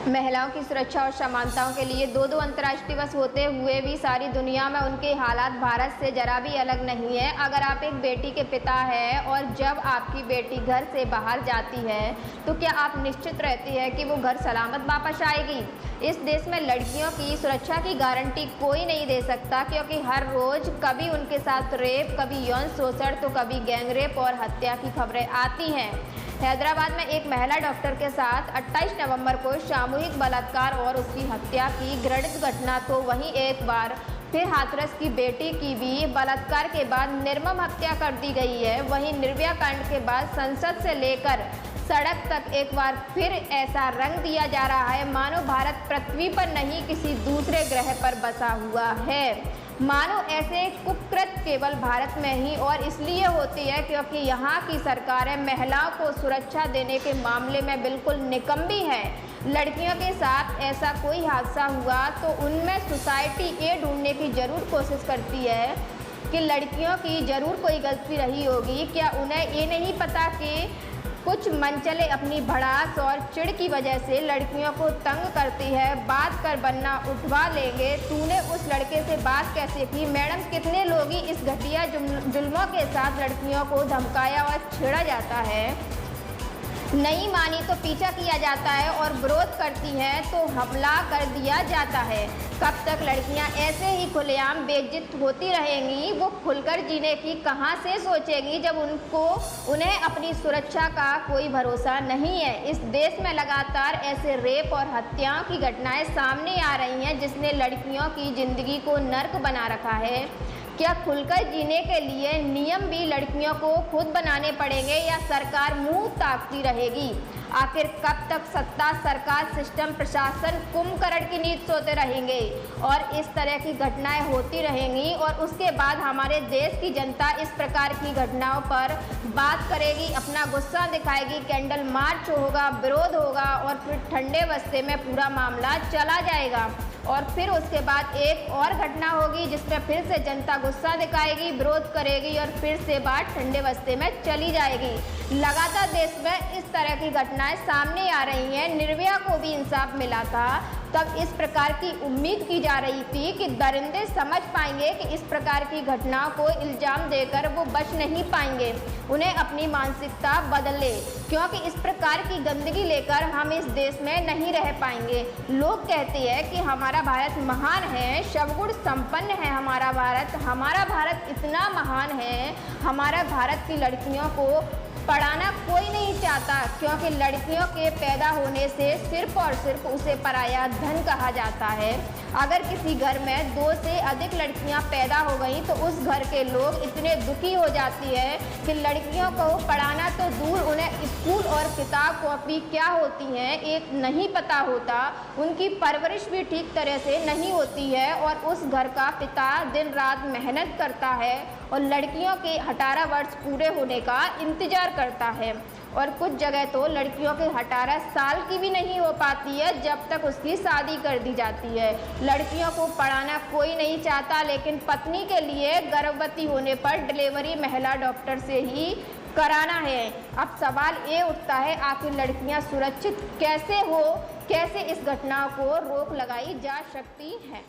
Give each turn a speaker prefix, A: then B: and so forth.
A: महिलाओं की सुरक्षा और समानताओं के लिए दो अंतर्राष्ट्रीय दिवस होते हुए भी सारी दुनिया में उनके हालात भारत से जरा भी अलग नहीं है। अगर आप एक बेटी के पिता हैं और जब आपकी बेटी घर से बाहर जाती है तो क्या आप निश्चित रहते हैं कि वो घर सलामत वापस आएगी? इस देश में लड़कियों की सुरक्षा की गारंटी कोई नहीं दे सकता, क्योंकि हर रोज़ कभी उनके साथ रेप, कभी यौन शोषण तो कभी गैंगरेप और हत्या की खबरें आती हैं। हैदराबाद में एक महिला डॉक्टर के साथ 28 नवंबर को सामूहिक बलात्कार और उसकी हत्या की घृणित घटना, तो वहीं एक बार फिर हाथरस की बेटी की भी बलात्कार के बाद निर्मम हत्या कर दी गई है। वहीं निर्भया कांड के बाद संसद से लेकर सड़क तक एक बार फिर ऐसा रंग दिया जा रहा है मानो भारत पृथ्वी पर नहीं किसी दूसरे ग्रह पर बसा हुआ है। मानो ऐसे कुकृत्य केवल भारत में ही और इसलिए होती है क्योंकि यहाँ की सरकारें महिलाओं को सुरक्षा देने के मामले में बिल्कुल निकम्मी है। लड़कियों के साथ ऐसा कोई हादसा हुआ तो उनमें सोसाइटी ये ढूंढने की ज़रूर कोशिश करती है कि लड़कियों की ज़रूर कोई गलती रही होगी। क्या उन्हें ये नहीं पता कि कुछ मनचले अपनी भड़ास और चिढ़ की वजह से लड़कियों को तंग करती है, बात कर बनना उठवा लेंगे। तूने उस लड़के से बात कैसे की? मैडम, कितने लोग ही इस घटिया जुल्मों के साथ लड़कियों को धमकाया और छेड़ा जाता है। नहीं मानी तो पीछा किया जाता है और विरोध करती हैं तो हमला कर दिया जाता है। कब तक लड़कियां ऐसे ही खुलेआम बेइज्जत होती रहेंगी? वो खुलकर जीने की कहां से सोचेंगी जब उन्हें अपनी सुरक्षा का कोई भरोसा नहीं है। इस देश में लगातार ऐसे रेप और हत्याओं की घटनाएं सामने आ रही हैं जिसने लड़कियों की ज़िंदगी को नर्क बना रखा है। क्या खुलकर जीने के लिए नियम भी लड़कियों को खुद बनाने पड़ेंगे या सरकार मुंह ताकती रहेगी? आखिर कब तक सत्ता, सरकार, सिस्टम, प्रशासन कुंभकर्ण की नींद सोते रहेंगे और इस तरह की घटनाएं होती रहेंगी और उसके बाद हमारे देश की जनता इस प्रकार की घटनाओं पर बात करेगी, अपना गुस्सा दिखाएगी, कैंडल मार्च होगा, विरोध होगा और फिर ठंडे बस्ते में पूरा मामला चला जाएगा। और फिर उसके बाद एक और घटना होगी जिसमें फिर से जनता गुस्सा दिखाएगी, विरोध करेगी और फिर से बात ठंडे बस्ते में चली जाएगी। लगातार देश में इस तरह की घटनाएं सामने आ रही हैं। निर्भया को भी इंसाफ मिला था, तब इस प्रकार की उम्मीद की जा रही थी कि दरिंदे समझ पाएंगे कि इस प्रकार की घटनाओं को इल्ज़ाम देकर वो बच नहीं पाएंगे, उन्हें अपनी मानसिकता बदले, क्योंकि इस प्रकार की गंदगी लेकर हम इस देश में नहीं रह पाएंगे। लोग कहते हैं कि हमारा भारत महान है, शवगुण संपन्न है हमारा भारत इतना महान है। हमारा भारत की लड़कियों को पढ़ाना कोई नहीं चाहता, क्योंकि लड़कियों के पैदा होने से सिर्फ और सिर्फ उसे पराया धन कहा जाता है। अगर किसी घर में 2 से अधिक लड़कियां पैदा हो गई तो उस घर के लोग इतने दुखी हो जाती है कि लड़कियों को पढ़ाना तो दूर, उन्हें स्कूल और किताब कॉपी क्या होती हैं एक नहीं पता होता, उनकी परवरिश भी ठीक तरह से नहीं होती है और उस घर का पिता दिन रात मेहनत करता है और लड़कियों के 18 वर्ष पूरे होने का इंतज़ार करता है। और कुछ जगह तो लड़कियों के 18 साल की भी नहीं हो पाती है जब तक उसकी शादी कर दी जाती है। लड़कियों को पढ़ाना कोई नहीं चाहता, लेकिन पत्नी के लिए गर्भवती होने पर डिलीवरी महिला डॉक्टर से ही कराना है। अब सवाल ये उठता है, आखिर लड़कियां सुरक्षित कैसे इस घटनाओं को रोक लगाई जा सकती हैं?